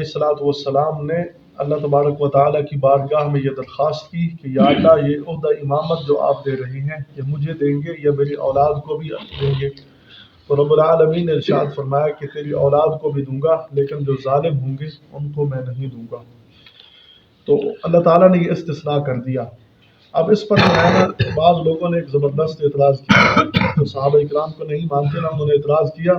सलाम ने अल्लाह तबारक व तआला की बारगाह में ये दरख्वास्त की कि या अल्लाह ये ओहदा इमामत जो आप दे रहे हैं ये मुझे देंगे या मेरी औलाद को भी देंगे। तो रब्बुल आलमीन ने इरशाद फरमाया कि तेरी औलाद को भी दूंगा लेकिन जो जालिम होंगे उनको मैं नहीं दूंगा। तो अल्लाह ताला ने ये इस्तिस्ना कर दिया। अब इस पर जो है ना बाज़ लोगों ने एक ज़बरदस्त एतराज़ किया, तो सहाबा इकराम को नहीं मानते ना, उन्होंने एतराज़ किया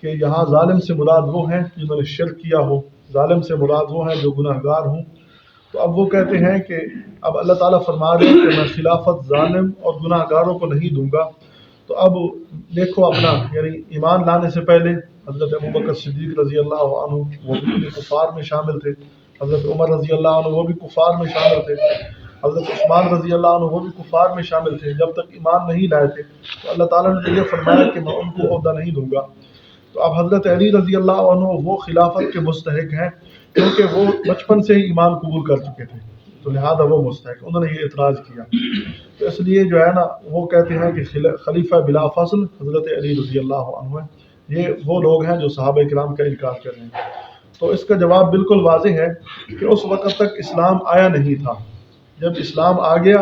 कि यहाँ जालिम से मुराद वो हैं जिन्होंने शिर्क किया हो, जालिम से मुराद वो हैं जो गुनहगार हों। तो अब वो कहते हैं कि अब अल्लाह ताला फरमा रहे हैं कि मैं खिलाफत जालिम और गुनहगारों को नहीं दूंगा। तो अब देखो अपना यानी ईमान लाने से पहले हज़रत अबू बकर सिद्दीक़ रज़ी अल्लाह अन्हु वो भी कुफ़ार में शामिल थे, हज़रत उमर रज़ी अल्लाह अन्हु वो भी कुफ़ार में शामिल थे, हज़रत उस्मान रज़ी अल्लाह अन्हु वो भी कुफ़ार में शामिल थे जब तक ईमान नहीं लाए थे। तो अल्लाह ताला ने ये फरमाया कि मैं उनको ओहदा नहीं दूंगा। तो अब हज़रत अली रज़ी अल्लाह अन्हु वो खिलाफत के मुस्तहिक हैं क्योंकि वो बचपन से ही ईमान कबूल कर चुके थे, तो लिहाजा वो मुस्तहिक, उन्होंने ये एतराज़ किया। तो इसलिए जो है ना वो कहते हैं कि खलीफा बिला फसल हज़रत अली रज़ी अल्लाह अन्हु है, ये वो लोग हैं जो सहाबा किराम का इनकार कर रहे हैं। तो इसका जवाब बिल्कुल वाज़ेह है कि उस वक़्त तक इस्लाम आया नहीं था। जब इस्लाम आ गया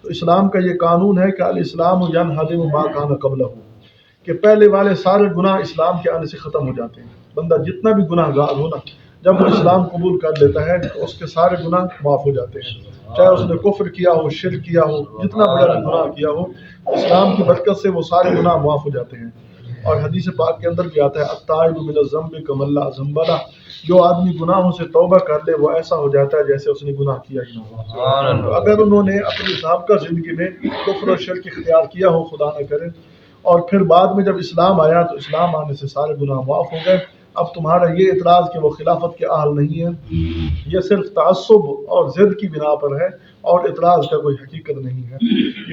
तो इस्लाम का ये कानून है कि अल इस्लाम यनहदिमु मा कान क़ब्लहु, कि पहले वाले सारे गुनाह इस्लाम के आने से ख़त्म हो जाते हैं। बंदा जितना भी गुनाहगार हो ना, जब वो इस्लाम कबूल कर लेता है तो उसके सारे गुनाह माफ़ हो जाते हैं, चाहे उसने कुफ्र किया हो, शिर्क किया हो, जितना बड़ा गुनाह किया हो, इस्लाम की बरकत से वो सारे गुनाह माफ़ हो जाते हैं। और हदीस पाक के अंदर भी आता है अत्ताइबु मिनज़ ज़म्बि कमल्ला ज़म्बला, जो आदमी गुनाहों से तौबा कर ले वो ऐसा हो जाता है जैसे उसने गुनाह किया ही ना हो। तो अगर उन्होंने अपनी साबिक़ा ज़िंदगी में कुफ्र और शिर्क इख्तियार किया हो, खुदा न करे, और फिर बाद में जब इस्लाम आया तो इस्लाम आने से सारे गुनाह माफ़ हो गए। अब तुम्हारा ये इतराज़ कि वो खिलाफत के अहल नहीं है, ये सिर्फ तअस्सुब और ज़िद की बिना पर है और इतराज़ का कोई हकीकत नहीं है।